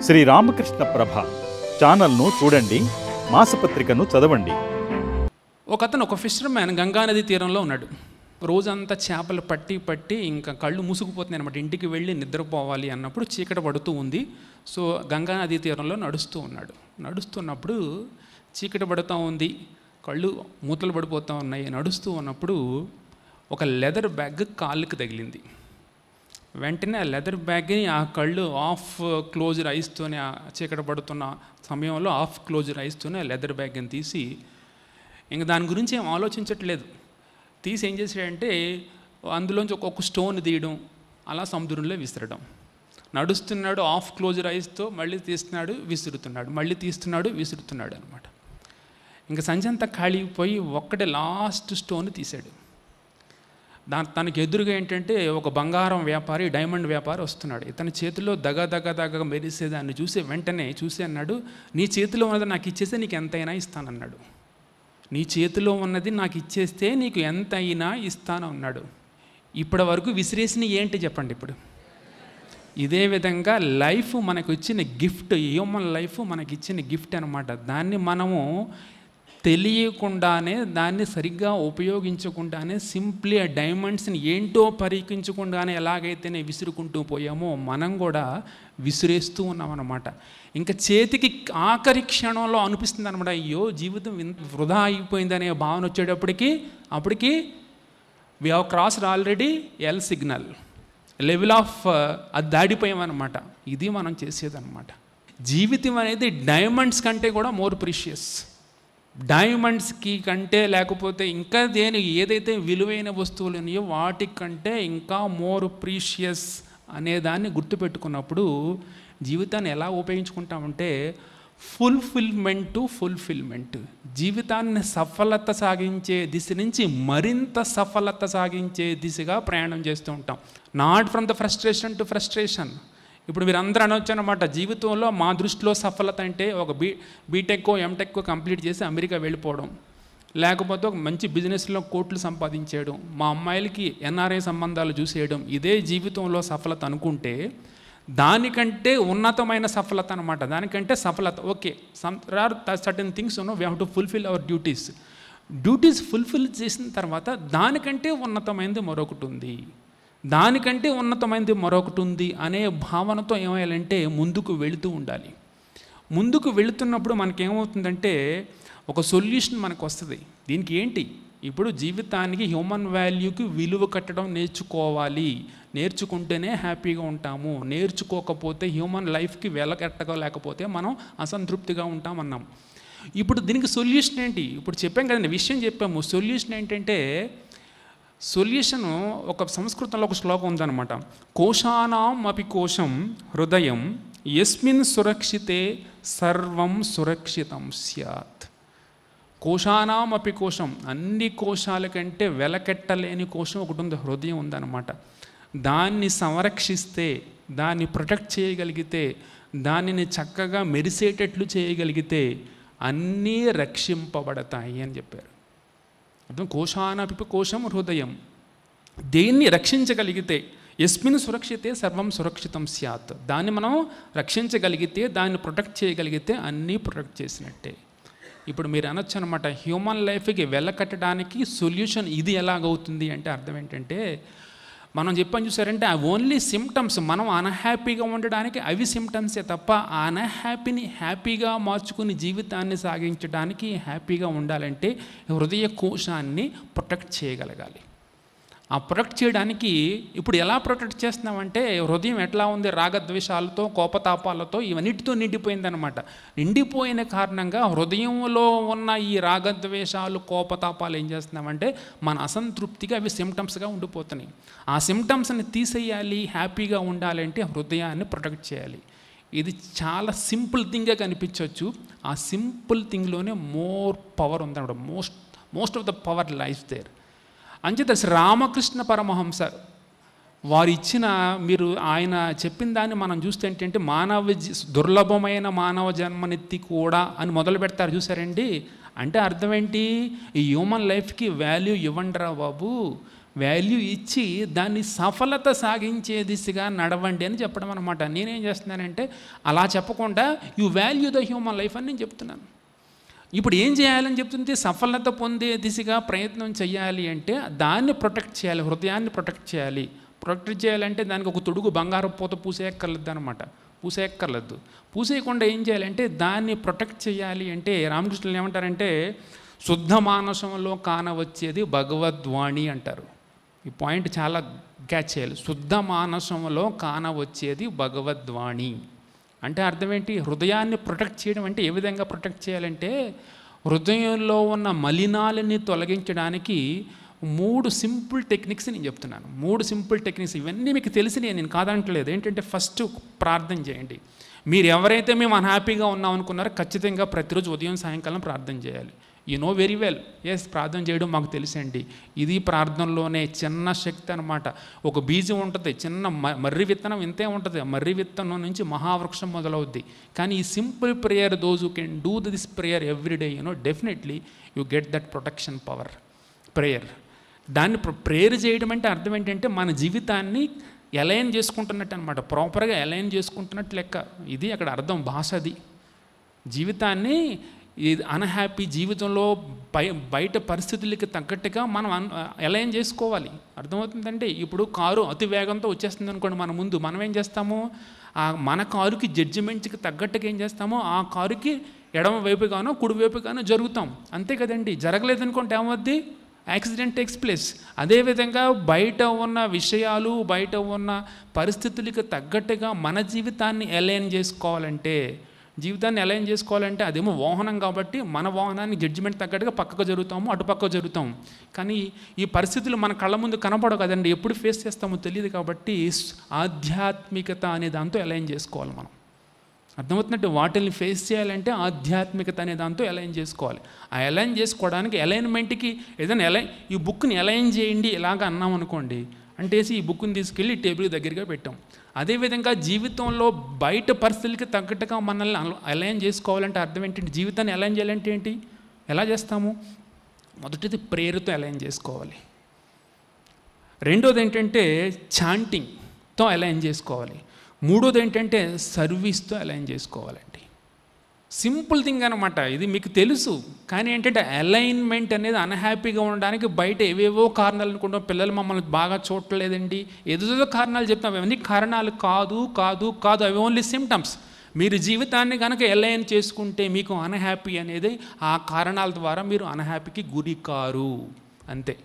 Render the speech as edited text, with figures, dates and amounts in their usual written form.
శ్రీ రామకృష్ణ ప్రభ ఛానల్ను చూడండి, మాసపత్రికను చదవండి. ఒకతను ఒక ఫిషర్మ్యాన్ గంగానది తీరంలో ఉన్నాడు. రోజంతా చేపలు పట్టి ఇంకా కళ్ళు మూసుకుపోతున్నాయి అనమాట. ఇంటికి వెళ్ళి నిద్రపోవాలి అన్నప్పుడు చీకటి పడుతూ ఉంది. సో గంగానది తీరంలో నడుస్తున్నప్పుడు చీకటి పడుతూ ఉంది, కళ్ళు మూతలు పడిపోతూ ఉన్నాయి. నడుస్తూ ఉన్నప్పుడు ఒక లెదర్ బ్యాగ్ కాళ్ళకి తగిలింది. వెంటనే ఆ లెదర్ బ్యాగ్ని ఆ కళ్ళు ఆఫ్ క్లోజ్డ్ ఐస్తోనే, ఆ చీకటి పడుతున్న సమయంలో ఆఫ్ క్లోజ్డ్ ఐస్తోనే ఆ లెదర్ బ్యాగ్ని తీసి, ఇంక దాని గురించి ఏం ఆలోచించట్లేదు, తీసి ఏం చేశాడంటే అందులోంచి ఒక్కొక్క స్టోన్ తీయడం, అలా సముద్రంలో విసరడం. నడుస్తున్నాడు ఆఫ్ క్లోజ్డ్ ఐస్తో, మళ్ళీ తీస్తున్నాడు విసురుతున్నాడు, మళ్ళీ తీస్తున్నాడు విసురుతున్నాడు అనమాట. ఇంకా సంజంతా ఖాళీ పోయి ఒక్కటే లాస్ట్ స్టోన్ తీశాడు. తనకి ఎదురుగా ఏంటంటే ఒక బంగారం వ్యాపారి, డైమండ్ వ్యాపారి వస్తున్నాడు. ఇతని చేతిలో దగ మెరిసేదాన్ని వెంటనే చూసి అన్నాడు, నీ చేతిలో ఉన్నది నాకు ఇచ్చేస్తే నీకు ఎంతైనా ఇస్తానన్నాడు. నీ చేతిలో ఉన్నది నాకు ఇచ్చేస్తే నీకు ఎంతైనా ఇస్తాను అన్నాడు. ఇప్పటి వరకు విసిరేసిన ఏంటి చెప్పండి ఇప్పుడు? ఇదే విధంగా లైఫ్ మనకు ఇచ్చిన గిఫ్ట్, హ్యూమన్ లైఫ్ మనకి ఇచ్చిన గిఫ్ట్ అనమాట. దాన్ని మనము తెలియకుండానే, దాన్ని సరిగ్గా ఉపయోగించకుండానే, సింప్లీ ఆ డైమండ్స్ని ఏంటో పరీక్షించకుండానే ఎలాగైతేనే విసురుకుంటూ పోయామో మనం కూడా విసిరేస్తూ ఉన్నామన్నమాట. ఇంకా చేతికి ఆఖరి క్షణంలో అనిపిస్తుంది అనమాట, అయ్యో జీవితం వృధా అయిపోయిందనే భావన వచ్చేటప్పటికి we have crossed already L signal level of అది దాడిపోయామన్నమాట. ఇది మనం చేసేదన్నమాట. జీవితం అనేది డైమండ్స్ కంటే కూడా మోర్ ప్రీషియస్. డైమండ్స్కి కంటే, లేకపోతే ఇంకా ఏదైతే విలువైన వస్తువులు ఉన్నాయో వాటికంటే ఇంకా మోర్ ప్రీషియస్ అనేదాన్ని గుర్తుపెట్టుకున్నప్పుడు జీవితాన్ని ఎలా ఉపయోగించుకుంటామంటే ఫుల్ఫిల్మెంట్, జీవితాన్ని సఫలత సాగించే దిశ నుంచి మరింత సఫలత సాగించే దిశగా ప్రయాణం చేస్తూ ఉంటాం. Not from the frustration to frustration. ఇప్పుడు మీరు అందరూ అనొచ్చు అనమాట, జీవితంలో మా దృష్టిలో సఫలత అంటే ఒక బీటెక్కో ఎంటెక్కో కంప్లీట్ చేసి అమెరికా వెళ్ళిపోవడం, లేకపోతే ఒక మంచి బిజినెస్లో కోట్లు సంపాదించేయడం, మా అమ్మాయిలకి ఎన్ఆర్ఐ సంబంధాలు చూసేయడం, ఇదే జీవితంలో సఫలత అనుకుంటే దానికంటే ఉన్నతమైన సఫలత అనమాట. దానికంటే సఫలత okay, certain things we have to fulfil our duties fulfil చేసిన తర్వాత దానికంటే ఉన్నతమైనది మరొకటి ఉంది అనే భావనతో ఏమయ్యాలంటే ముందుకు వెళుతూ ఉండాలి. ముందుకు వెళుతున్నప్పుడు మనకేమవుతుందంటే ఒక సొల్యూషన్ మనకు వస్తుంది. దీనికి ఏంటి? ఇప్పుడు జీవితానికి, హ్యూమన్ వాల్యూకి విలువ కట్టడం నేర్చుకోవాలి. నేర్చుకుంటేనే హ్యాపీగా ఉంటాము. నేర్చుకోకపోతే, హ్యూమన్ లైఫ్కి వెలకట్టలేకపోతే మనం అసంతృప్తిగా ఉంటామన్నాం. ఇప్పుడు దీనికి సొల్యూషన్ ఏంటి? ఇప్పుడు చెప్పాం కదండి, విషయం చెప్పాము. సొల్యూషన్ ఏంటంటే, సొల్యూషను ఒక సంస్కృతంలో ఒక శ్లోకం ఉందన్నమాట. కోశానాం అపి కోశం హృదయం యస్మిన్ సురక్షితే సర్వం సురక్షితం స్యాత్. కోశానాం అపి కోశం, అన్ని కోశాల కంటే వెలకెట్టలేని కోశం ఒకటి ఉంది, హృదయం ఉందన్నమాట. దాన్ని సంరక్షిస్తే, దాన్ని ప్రొటెక్ట్ చేయగలిగితే, దానిని చక్కగా మెరిసేటట్లు చేయగలిగితే అన్నీ రక్షింపబడతాయి అని చెప్పారు. అర్థం? కోశానాపి కోశం హృదయం, దేన్ని రక్షించగలిగితే, యస్మిన్ సురక్షితే సర్వం సురక్షితం స్యాత్, దాన్ని మనం రక్షించగలిగితే, దాన్ని ప్రొటెక్ట్ చేయగలిగితే అన్నీ ప్రొటెక్ట్ చేసినట్టే. ఇప్పుడు మీరు అనొచ్చు అనమాట, హ్యూమన్ లైఫ్కి వెళ్ళకట్టడానికి సొల్యూషన్ ఇది ఎలాగవుతుంది అంటే అర్థం ఏంటంటే, మనం చెప్పని చూసారంటే ఆ ఓన్లీ సిమ్టమ్స్, మనం అన్హ్యాపీగా ఉండడానికి అవి సిమ్టమ్సే తప్ప ఆ అన్హ్యాపీని హ్యాపీగా మార్చుకుని జీవితాన్ని సాగించడానికి, హ్యాపీగా ఉండాలంటే హృదయ కోశాన్ని ప్రొటెక్ట్ చేయగలగాలి. ఆ ప్రొటెక్ట్ చేయడానికి ఇప్పుడు ఎలా ప్రొటెక్ట్ చేస్తున్నామంటే, హృదయం ఎట్లా ఉంది? రాగద్వేషాలతో, కోపతాపాలతో, ఇవన్నిటితో నిండిపోయిందనమాట. నిండిపోయిన కారణంగా హృదయంలో ఉన్న ఈ రాగద్వేషాలు, కోపతాపాలు ఏం చేస్తున్నామంటే మన అసంతృప్తిగా అవి సిమ్టమ్స్గా ఉండిపోతున్నాయి. ఆ సిమ్టమ్స్ని తీసేయాలి, హ్యాపీగా ఉండాలంటే హృదయాన్ని ప్రొటెక్ట్ చేయాలి. ఇది చాలా సింపుల్ థింగ్గా కనిపించవచ్చు. ఆ సింపుల్ థింగ్లోనే మోర్ పవర్ ఉందన్నమాట. Most of the power life there. అంచేత రామకృష్ణ పరమహంస వారు ఇచ్చిన, మీరు ఆయన చెప్పిన దాన్ని మనం చూస్తే ఏంటంటే, దుర్లభమైన మానవ జన్మనెత్తి కూడా అని మొదలు పెడతారు చూసారండి. అంటే అర్థం ఏంటి? ఈ హ్యూమన్ లైఫ్కి వాల్యూ ఇవ్వండిరా బాబు, వాల్యూ ఇచ్చి దాన్ని సఫలత సాగించే దిశగా నడవండి అని చెప్పడం అనమాట. నేనేం చేస్తున్నానంటే అలా చెప్పకుండా you value the human life అని నేను చెప్తున్నాను. ఇప్పుడు ఏం చేయాలని చెప్తుంది? సఫలత పొందే దిశగా ప్రయత్నం చేయాలి అంటే దాన్ని ప్రొటెక్ట్ చేయాలి, హృదయాన్ని ప్రొటెక్ట్ చేయాలి. ప్రొటెక్ట్ చేయాలంటే దానికి ఒక తొడుగు బంగారు పూత పూసేయక్కర్లేదు అనమాట. పూసేయక్కర్లేదు. పూసేయకుండా ఏం చేయాలంటే దాన్ని ప్రొటెక్ట్ చేయాలి అంటే రామకృష్ణులు ఏమంటారంటే శుద్ధ మానసంలో కానవచ్చేది భగవద్వాణి అంటారు. ఈ పాయింట్ చాలా క్యాచ్ చేయాలి. శుద్ధ మానసంలో కానవచ్చేది భగవద్వాణి అంటే అర్థం ఏంటి? హృదయాన్ని ప్రొటెక్ట్ చేయడం అంటే ఏ విధంగా ప్రొటెక్ట్ చేయాలంటే హృదయంలో ఉన్న మలినాలని తొలగించడానికి 3 సింపుల్ టెక్నిక్స్ నేను చెప్తున్నాను. 3 సింపుల్ టెక్నిక్స్. ఇవన్నీ మీకు తెలిసినవి, నేను కాదంటలేదు. ఏంటంటే ఫస్ట్ ప్రార్థన చేయండి. మీరు ఎవరైతే మేము అన్హ్యాపీగా ఉన్నాం అనుకున్నారో ఖచ్చితంగా ప్రతిరోజు ఉదయం సాయంకాలం ప్రార్థన చేయాలి. You know very well. Yes, ప్రార్థన చేయడం మాకు తెలుసండి. ఇది ప్రార్థనలోనే చిన్న శక్తి అనమాట. ఒక బీజం ఉంటుంది, చిన్న మర్రి విత్తనం ఇంతే ఉంటుంది. మర్రి విత్తనం నుంచి మహావృక్షం మొదలవుద్ది. కానీ ఈ simple prayer, those who can do this prayer every day, definitely you get that protection power. Prayer, దాన్ని ప్రేయర్ చేయడం అంటే అర్థం ఏంటంటే మన జీవితాన్ని అలైన్ చేసుకుంటున్నట్టు అనమాట. ప్రాపర్గా అలైన్ చేసుకుంటున్నట్టు లెక్క. ఇది అక్కడ అర్థం, భాషది. జీవితాన్ని అన్హ్యాపీ జీవితంలో బయట పరిస్థితులకి తగ్గట్టుగా మనం అలైన్ చేసుకోవాలి. అర్థమవుతుందంటే ఇప్పుడు కారు అతి వేగంతో వచ్చేస్తుంది అనుకోండి మన ముందు, మనం ఏం చేస్తాము? మన కారుకి జడ్జిమెంట్కి తగ్గట్టుగా ఏం చేస్తామో ఆ కారుకి ఎడమ వైపుగానో కుడి వైపుగానో జరుగుతాం. అంతే కదండి. జరగలేదనుకుంటే ఏమవుద్ది? Accident takes place. అదేవిధంగా బయట ఉన్న విషయాలు, బయట ఉన్న పరిస్థితులకు తగ్గట్టుగా మన జీవితాన్ని అలైన్ చేసుకోవాలంటే అదేమో వాహనం కాబట్టి మన వాహనాన్ని జడ్జిమెంట్ తగ్గట్టుగా పక్కకు జరుగుతాము, అటుపక్క జరుగుతాము. కానీ ఈ పరిస్థితులు మన కళ్ళ ముందు కనపడవు కదండి, ఎప్పుడు ఫేస్ చేస్తామో తెలియదు. కాబట్టి ఆధ్యాత్మికత అనే దాంతో అలైన్ చేసుకోవాలి మనం. అర్థమవుతున్నట్టు వాటిని ఫేస్ చేయాలంటే ఆధ్యాత్మికత అనే దాంతో అలైన్ చేసుకోవాలి. ఆ అలైన్ చేసుకోవడానికి అలైన్మెంట్కి ఏదైనా ఈ బుక్ని అలైన్ చేయండి ఇలాగ అన్నాం అనుకోండి, అంటేసి ఈ బుక్ని తీసుకెళ్ళి టేబుల్ దగ్గరగా పెట్టాం. అదేవిధంగా జీవితంలో బయట పరిస్థితులకి తగ్గట్టుగా మనల్ని అలైన్ చేసుకోవాలంటే అర్థం ఏంటంటే జీవితాన్ని అలైన్ చేయాలంటే ఏంటి? ఎలా చేస్తాము? మొదటిది ప్రేయర్తో అలైన్ చేసుకోవాలి. రెండోది ఏంటంటే చాంటింగ్తో అలైన్ చేసుకోవాలి. మూడోది ఏంటంటే సర్వీస్తో అలైన్ చేసుకోవాలండి. సింపుల్ థింగ్ అనమాట. ఇది మీకు తెలుసు. కానీ ఏంటంటే అలైన్మెంట్ అనేది అన్హ్యాపీగా ఉండడానికి బయట ఏవేవో కారణాలు అనుకుంటాం. పిల్లలు మమ్మల్ని బాగా చూడలేదండి, ఏదో కారణాలు చెప్తాం. అవన్నీ కారణాలు కాదు. అవి ఓన్లీ సిమ్టమ్స్. మీరు జీవితాన్ని కనుక అలైన్ చేసుకుంటే మీకు అన్హ్యాపీ అనేది ఆ కారణాల ద్వారా మీరు అన్హ్యాపీకి గురి కారు. అంతే.